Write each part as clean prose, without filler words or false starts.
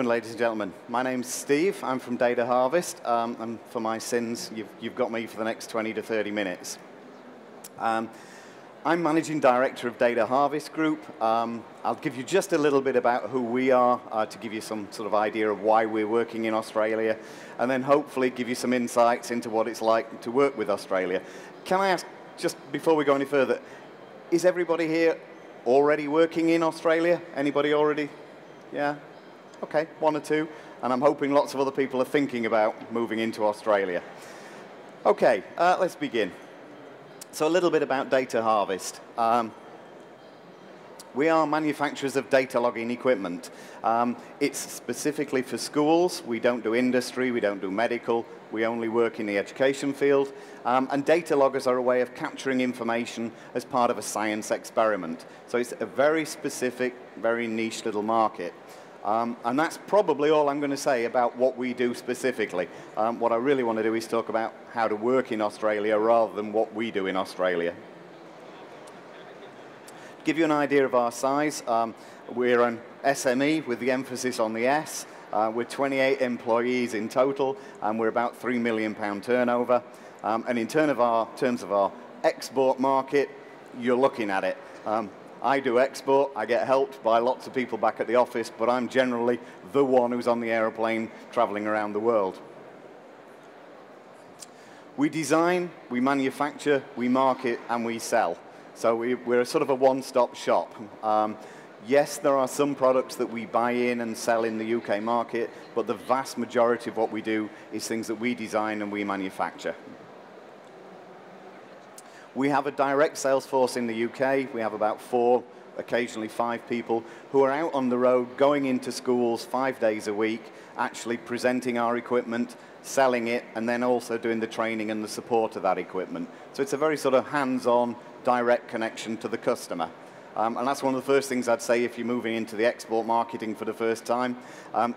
Ladies and gentlemen, my name's Steve. I'm from Data Harvest, and for my sins, you've got me for the next 20 to 30 minutes. I'm Managing Director of Data Harvest Group. I'll give you just a little bit about who we are to give you some sort of idea of why we're working in Australia, and then hopefully give you some insights into what it's like to work with Australia. Can I ask, just before we go any further, is everybody here already working in Australia? Anybody already? Yeah? Okay, one or two, and I'm hoping lots of other people are thinking about moving into Australia. Okay, let's begin. So a little bit about Data Harvest. We are manufacturers of data logging equipment. It's specifically for schools. We don't do industry, we don't do medical, we only work in the education field. And data loggers are a way of capturing information as part of a science experiment. So it's a very specific, very niche little market. And that's probably all I'm going to say about what we do specifically. What I really want to do is talk about how to work in Australia rather than what we do in Australia. To give you an idea of our size, we're an SME with the emphasis on the S. We're 28 employees in total, and we're about £3 million turnover. And in terms of our export market, you're looking at it. I do export, I get helped by lots of people back at the office, but I'm generally the one who's on the aeroplane traveling around the world. We design, we manufacture, we market, and we sell. So we're sort of a one-stop shop. Yes, there are some products that we buy in and sell in the UK market, but the vast majority of what we do is things that we design and we manufacture. We have a direct sales force in the UK. We have about 4, occasionally 5 people who are out on the road, going into schools 5 days a week, actually presenting our equipment, selling it, and then also doing the training and the support of that equipment. So it's a very sort of hands-on, direct connection to the customer. And that's one of the first things I'd say if you're moving into the export marketing for the first time.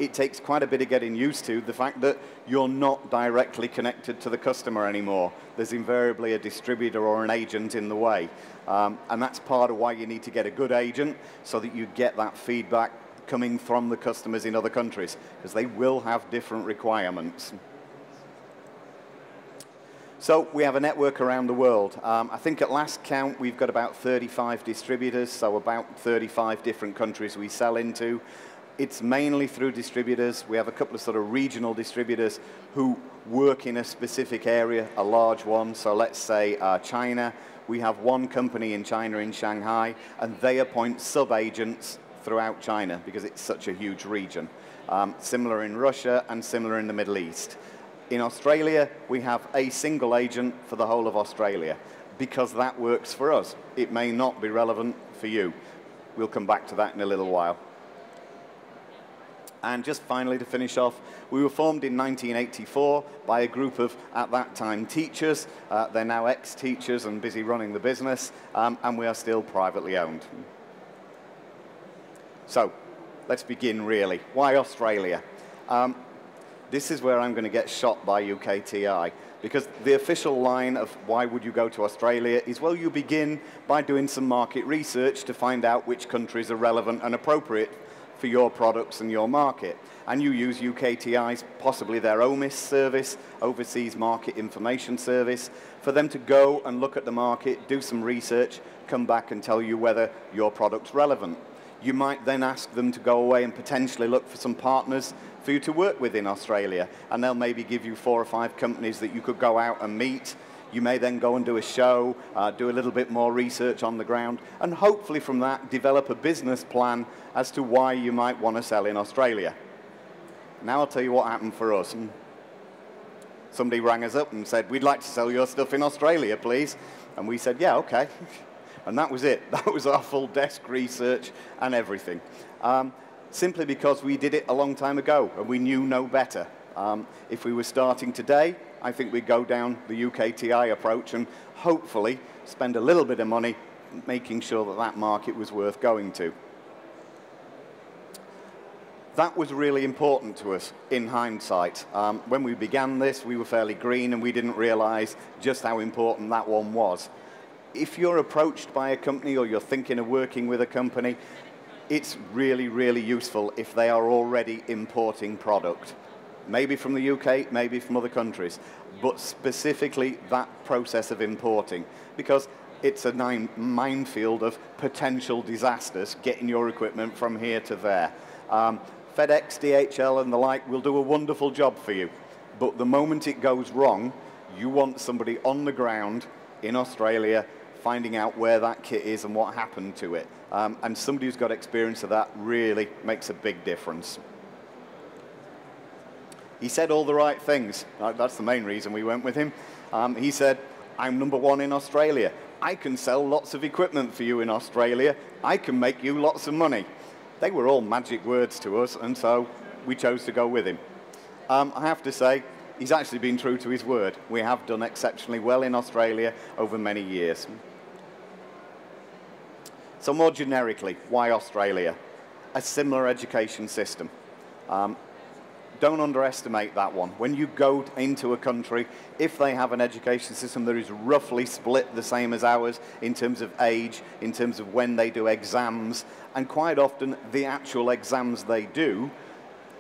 It takes quite a bit of getting used to the fact that you're not directly connected to the customer anymore. There's invariably a distributor or an agent in the way. And that's part of why you need to get a good agent, so that you get that feedback coming from the customers in other countries, because they will have different requirements. So we have a network around the world. I think at last count we've got about 35 distributors, so about 35 different countries we sell into. It's mainly through distributors. We have a couple of sort of regional distributors who work in a specific area, a large one. So let's say China. We have one company in China, in Shanghai, and they appoint sub-agents throughout China because it's such a huge region. Similar in Russia and similar in the Middle East. In Australia, we have a single agent for the whole of Australia because that works for us. It may not be relevant for you. We'll come back to that in a little while. And just finally, to finish off, we were formed in 1984 by a group of, at that time, teachers. They're now ex-teachers and busy running the business, and we are still privately owned. So, let's begin really. Why Australia? This is where I'm going to get shot by UKTI, because the official line of why would you go to Australia is, well, you begin by doing some market research to find out which countries are relevant and appropriate for your products and your market. And you use UKTI's, possibly their OMIS service, Overseas Market Information Service, for them to go and look at the market, do some research, come back and tell you whether your product's relevant. You might then ask them to go away and potentially look for some partners for you to work with in Australia, and they'll maybe give you 4 or 5 companies that you could go out and meet. You may then go and do a show, do a little bit more research on the ground, and hopefully from that develop a business plan as to why you might want to sell in Australia. Now I'll tell you what happened for us. Somebody rang us up and said, we'd like to sell your stuff in Australia, please. And we said, yeah, okay. And that was it. That was our full desk research and everything. Simply because we did it a long time ago and we knew no better. If we were starting today, I think we'd go down the UKTI approach and hopefully spend a little bit of money making sure that that market was worth going to. That was really important to us in hindsight. When we began this, we were fairly green and we didn't realize just how important that one was. If you're approached by a company or you're thinking of working with a company, it's really, really useful if they are already importing product. Maybe from the UK, maybe from other countries, but specifically that process of importing, because it's a minefield of potential disasters getting your equipment from here to there. FedEx, DHL and the like will do a wonderful job for you, but the moment it goes wrong, you want somebody on the ground in Australia finding out where that kit is and what happened to it. And somebody who's got experience of that really makes a big difference. He said all the right things. That's the main reason we went with him. He said, I'm #1 in Australia. I can sell lots of equipment for you in Australia. I can make you lots of money. They were all magic words to us, and so we chose to go with him. I have to say, he's actually been true to his word. We have done exceptionally well in Australia over many years. So more generically, why Australia? A similar education system. Don't underestimate that one. When you go into a country, if they have an education system that is roughly split the same as ours in terms of age, in terms of when they do exams, and quite often the actual exams they do,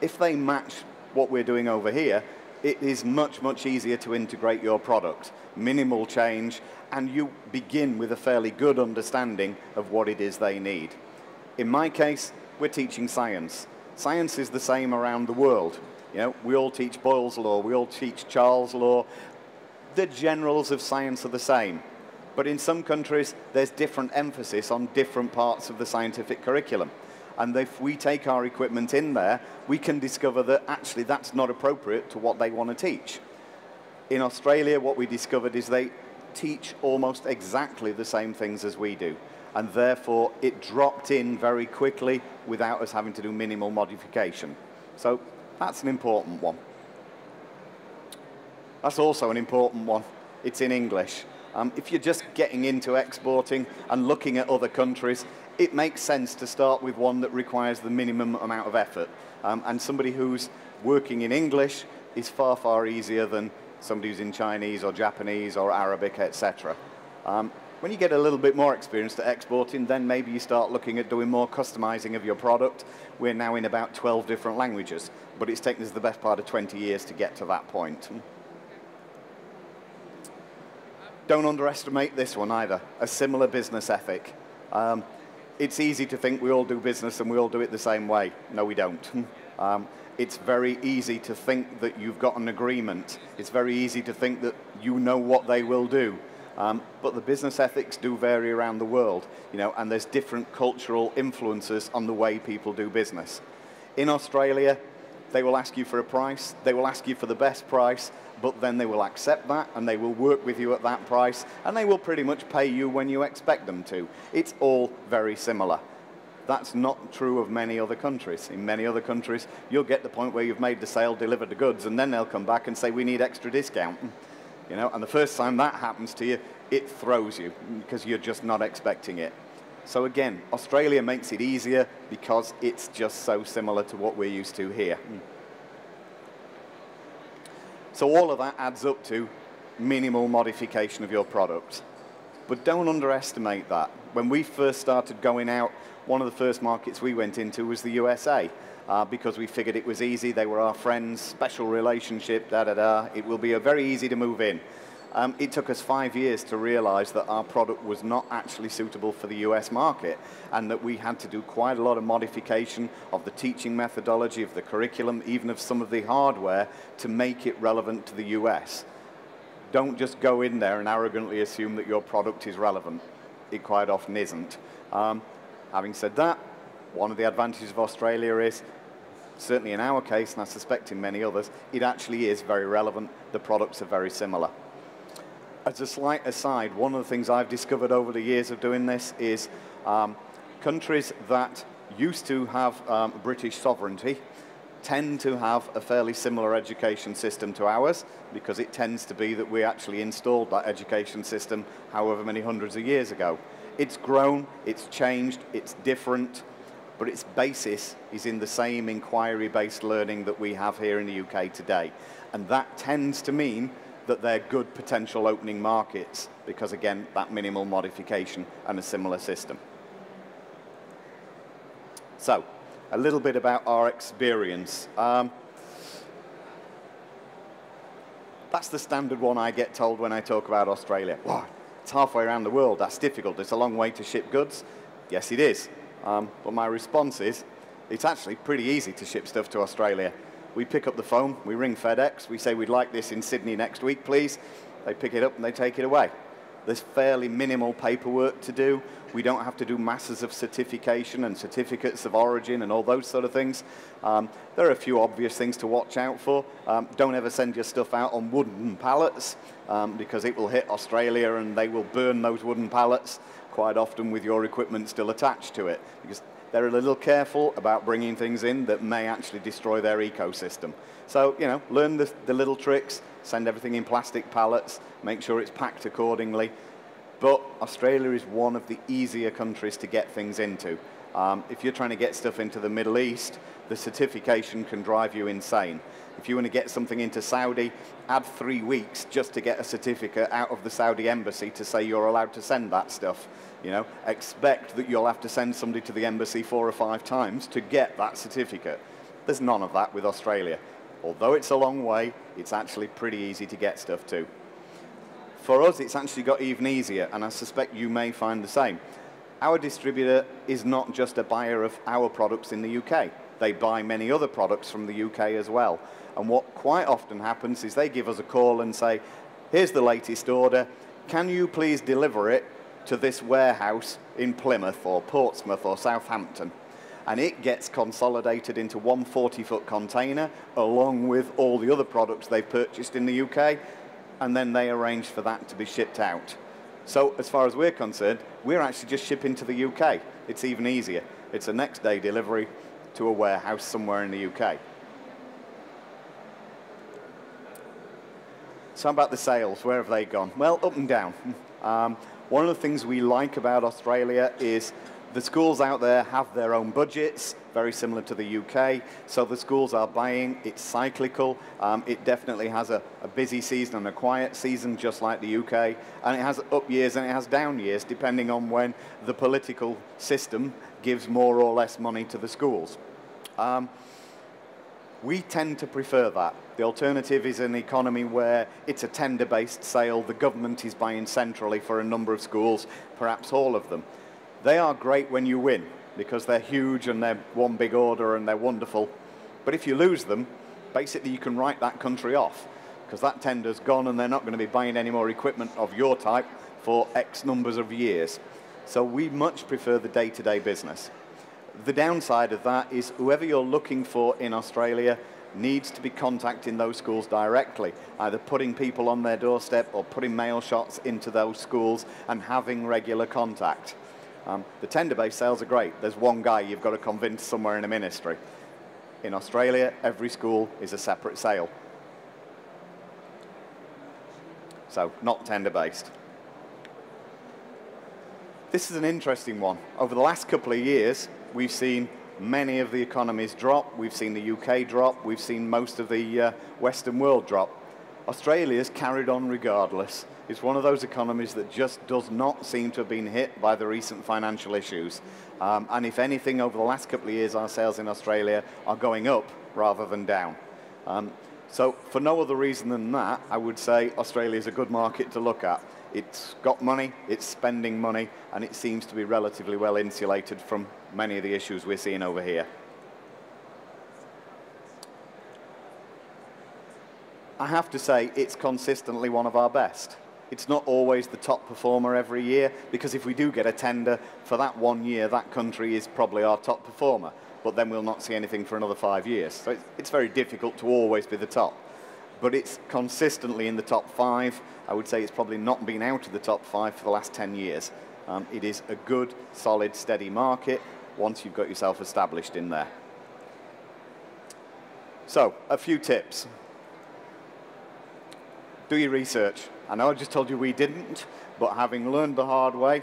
if they match what we're doing over here, it is much, much easier to integrate your product. Minimal change, and you begin with a fairly good understanding of what it is they need. In my case, we're teaching science. Science is the same around the world. You know, we all teach Boyle's law, we all teach Charles' law. The generals of science are the same. But in some countries, there's different emphasis on different parts of the scientific curriculum. And if we take our equipment in there, we can discover that actually that's not appropriate to what they want to teach. In Australia, what we discovered is they teach almost exactly the same things as we do. And therefore, it dropped in very quickly without us having to do minimal modification. So that's an important one. That's also an important one. It's in English. If you're just getting into exporting and looking at other countries, it makes sense to start with one that requires the minimum amount of effort. And somebody who's working in English is far, far easier than somebody who's in Chinese or Japanese or Arabic, etc. When you get a little bit more experience to exporting, then maybe you start looking at doing more customizing of your product. We're now in about 12 different languages, but it's taken us the best part of 20 years to get to that point. Don't underestimate this one either, a similar business ethic. It's easy to think we all do business and we all do it the same way. No, we don't. It's very easy to think that you've got an agreement. It's very easy to think that you know what they will do. But the business ethics do vary around the world, you know, and there's different cultural influences on the way people do business. In Australia, they will ask you for a price, they will ask you for the best price, but then they will accept that and they will work with you at that price, and they will pretty much pay you when you expect them to. It's all very similar. That's not true of many other countries. In many other countries, you'll get the point where you've made the sale, delivered the goods, and then they'll come back and say, we need extra discount. You know, and the first time that happens to you, it throws you because you're just not expecting it. So again, Australia makes it easier because it's just so similar to what we're used to here. So all of that adds up to minimal modification of your product. But don't underestimate that. When we first started going out, one of the first markets we went into was the USA. Because we figured it was easy, they were our friends, special relationship, it will be very easy to move in. It took us 5 years to realize that our product was not actually suitable for the US market, and that we had to do quite a lot of modification of the teaching methodology, of the curriculum, even of some of the hardware to make it relevant to the US. Don't just go in there and arrogantly assume that your product is relevant. It quite often isn't. Having said that, one of the advantages of Australia is, certainly in our case, and I suspect in many others, it actually is very relevant. The products are very similar. As a slight aside, one of the things I've discovered over the years of doing this is countries that used to have British sovereignty tend to have a fairly similar education system to ours, because it tends to be that we actually installed that education system however many hundreds of years ago. It's grown, it's changed, it's different, but its basis is in the same inquiry-based learning that we have here in the UK today. And that tends to mean that they're good potential opening markets, because again, that minimal modification and a similar system. So, a little bit about our experience. That's the standard one I get told when I talk about Australia. Wow, it's halfway around the world, that's difficult. It's a long way to ship goods. Yes, it is. But my response is, it's actually pretty easy to ship stuff to Australia. We pick up the phone, we ring FedEx, we say we'd like this in Sydney next week, please. They pick it up and they take it away. There's fairly minimal paperwork to do. We don't have to do masses of certification and certificates of origin and all those sort of things. There are a few obvious things to watch out for. Don't ever send your stuff out on wooden pallets because it will hit Australia and they will burn those wooden pallets quite often with your equipment still attached to it, because they're a little careful about bringing things in that may actually destroy their ecosystem. So, you know, learn the little tricks, send everything in plastic pallets, make sure it's packed accordingly. But Australia is one of the easier countries to get things into. If you're trying to get stuff into the Middle East, the certification can drive you insane. If you want to get something into Saudi, add 3 weeks just to get a certificate out of the Saudi embassy to say you're allowed to send that stuff. You know, expect that you'll have to send somebody to the embassy 4 or 5 times to get that certificate. There's none of that with Australia. Although it's a long way, it's actually pretty easy to get stuff to. For us, it's actually got even easier, and I suspect you may find the same. Our distributor is not just a buyer of our products in the UK. They buy many other products from the UK as well. And what quite often happens is they give us a call and say, here's the latest order. Can you please deliver it to this warehouse in Plymouth or Portsmouth or Southampton? And it gets consolidated into one 40-foot container along with all the other products they've purchased in the UK, and then they arrange for that to be shipped out. So as far as we're concerned, we're actually just shipping to the UK. It's even easier. It's a next day delivery to a warehouse somewhere in the UK. So how about the sales? Where have they gone? Well, up and down. One of the things we like about Australia is the schools out there have their own budgets, very similar to the UK. So the schools are buying, it's cyclical. It definitely has a busy season and a quiet season, just like the UK. And it has up years and it has down years, depending on when the political system gives more or less money to the schools. We tend to prefer that. The alternative is an economy where it's a tender-based sale. The government is buying centrally for a number of schools, perhaps all of them. They are great when you win because they're huge and they're one big order and they're wonderful. But if you lose them, basically you can write that country off because that tender's gone and they're not going to be buying any more equipment of your type for X numbers of years. So we much prefer the day-to-day business. The downside of that is whoever you're looking for in Australia needs to be contacting those schools directly, either putting people on their doorstep or putting mail shots into those schools and having regular contact. The tender-based sales are great. There's one guy you've got to convince somewhere in a ministry. In Australia, every school is a separate sale. So, not tender-based. This is an interesting one. Over the last couple of years, we've seen many of the economies drop. We've seen the UK drop. We've seen most of the Western world drop. Australia's carried on regardless. It's one of those economies that just does not seem to have been hit by the recent financial issues. And if anything, over the last couple of years, our sales in Australia are going up rather than down. So for no other reason than that, I would say Australia is a good market to look at. It's got money, it's spending money, and it seems to be relatively well insulated from many of the issues we're seeing over here. I have to say, it's consistently one of our best. It's not always the top performer every year, because if we do get a tender for that 1 year, that country is probably our top performer, but then we'll not see anything for another 5 years. So it's very difficult to always be the top. But it's consistently in the top 5. I would say it's probably not been out of the top 5 for the last 10 years. It is a good, solid, steady market once you've got yourself established in there. So, a few tips. Do your research. I know I just told you we didn't, but having learned the hard way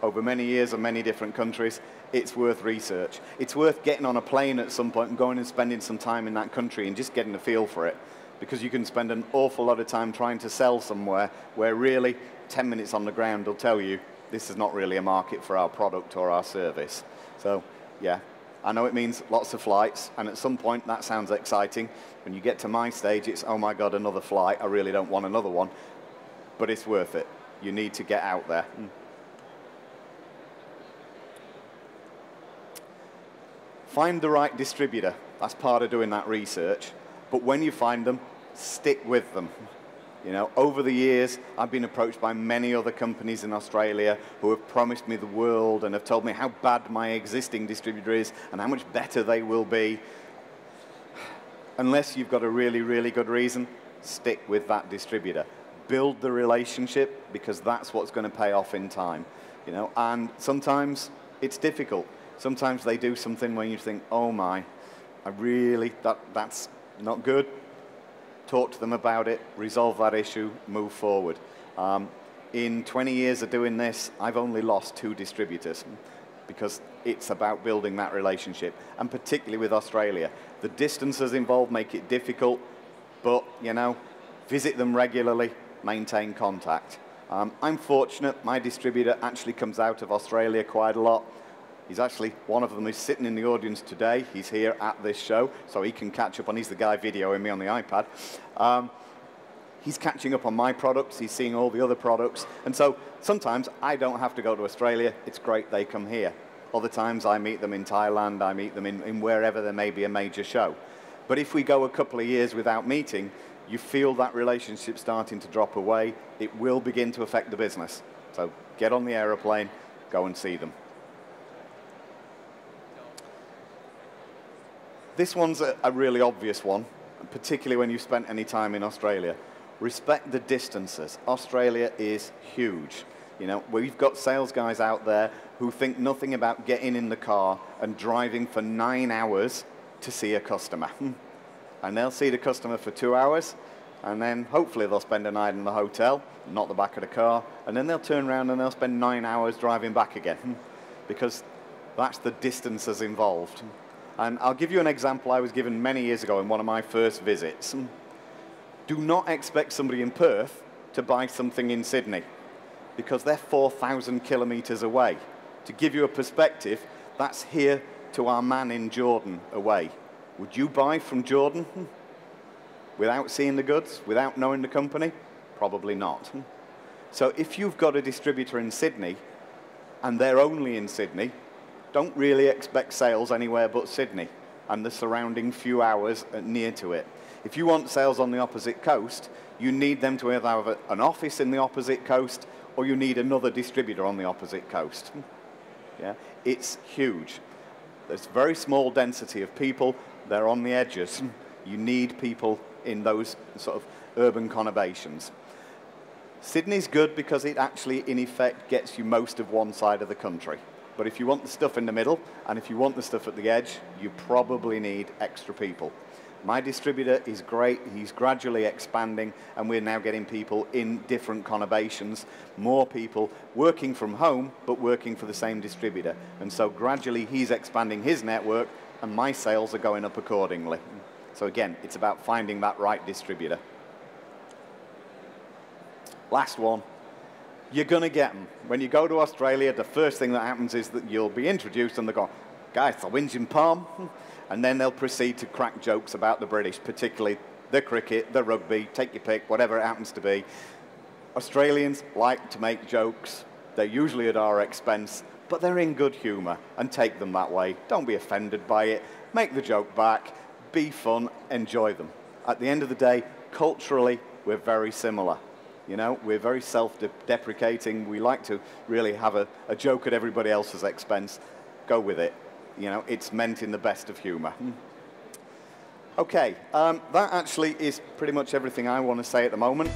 over many years and many different countries, it's worth research. It's worth getting on a plane at some point and going and spending some time in that country and just getting a feel for it. Because you can spend an awful lot of time trying to sell somewhere where really 10 minutes on the ground will tell you this is not really a market for our product or our service. So, yeah, I know it means lots of flights, and at some point that sounds exciting. When you get to my stage, it's, oh my God, another flight. I really don't want another one. But it's worth it. You need to get out there. Find the right distributor. That's part of doing that research. But when you find them, stick with them. You know, over the years, I've been approached by many other companies in Australia who have promised me the world and have told me how bad my existing distributor is and how much better they will be. Unless you've got a really, really good reason, stick with that distributor. Build the relationship, because that's what's going to pay off in time. You know, and sometimes it's difficult. Sometimes they do something when you think, oh my, that's not good. Talk to them about it, resolve that issue, move forward. In 20 years of doing this, I've only lost 2 distributors, because it's about building that relationship, and particularly with Australia. The distances involved make it difficult, but, you know, visit them regularly, maintain contact. I'm fortunate, my distributor actually comes out of Australia quite a lot. He's actually, one of them is sitting in the audience today. He's here at this show, so he can catch up on, he's the guy videoing me on the iPad. He's catching up on my products, he's seeing all the other products, and so sometimes I don't have to go to Australia, it's great they come here. Other times I meet them in Thailand, I meet them in wherever there may be a major show. But if we go a couple of years without meeting, you feel that relationship starting to drop away, it will begin to affect the business. So get on the aeroplane, go and see them. This one's a really obvious one, particularly when you've spent any time in Australia. Respect the distances. Australia is huge. You know, we've got sales guys out there who think nothing about getting in the car and driving for 9 hours to see a customer. And they'll see the customer for 2 hours, and then hopefully they'll spend a night in the hotel, not the back of the car, and then they'll turn around and they'll spend 9 hours driving back again, because that's the distances involved. And I'll give you an example I was given many years ago in one of my first visits. Do not expect somebody in Perth to buy something in Sydney, because they're 4,000 kilometers away. To give you a perspective, that's here to our man in Jordan away. Would you buy from Jordan without seeing the goods, without knowing the company? Probably not. So if you've got a distributor in Sydney and they're only in Sydney, don't really expect sales anywhere but Sydney and the surrounding few hours near to it. If you want sales on the opposite coast, you need them to either have an office in the opposite coast or you need another distributor on the opposite coast. Yeah? It's huge. There's very small density of people. They're on the edges. You need people in those sort of urban conurbations. Sydney's good because it actually, in effect, gets you most of one side of the country. But if you want the stuff in the middle, and if you want the stuff at the edge, you probably need extra people. My distributor is great, he's gradually expanding, and we're now getting people in different conurbations, more people working from home, but working for the same distributor. And so gradually he's expanding his network, and my sales are going up accordingly. So again, it's about finding that right distributor. Last one. You're going to get them. When you go to Australia, the first thing that happens is that you'll be introduced and they'll go, guys, the whinging palm. And then they'll proceed to crack jokes about the British, particularly the cricket, the rugby, take your pick, whatever it happens to be. Australians like to make jokes. They're usually at our expense, but they're in good humor, and take them that way. Don't be offended by it. Make the joke back. Be fun. Enjoy them. At the end of the day, culturally, we're very similar. You know, we're very self-deprecating. We like to really have a joke at everybody else's expense. Go with it. You know, it's meant in the best of humor. Okay, that actually is pretty much everything I want to say at the moment.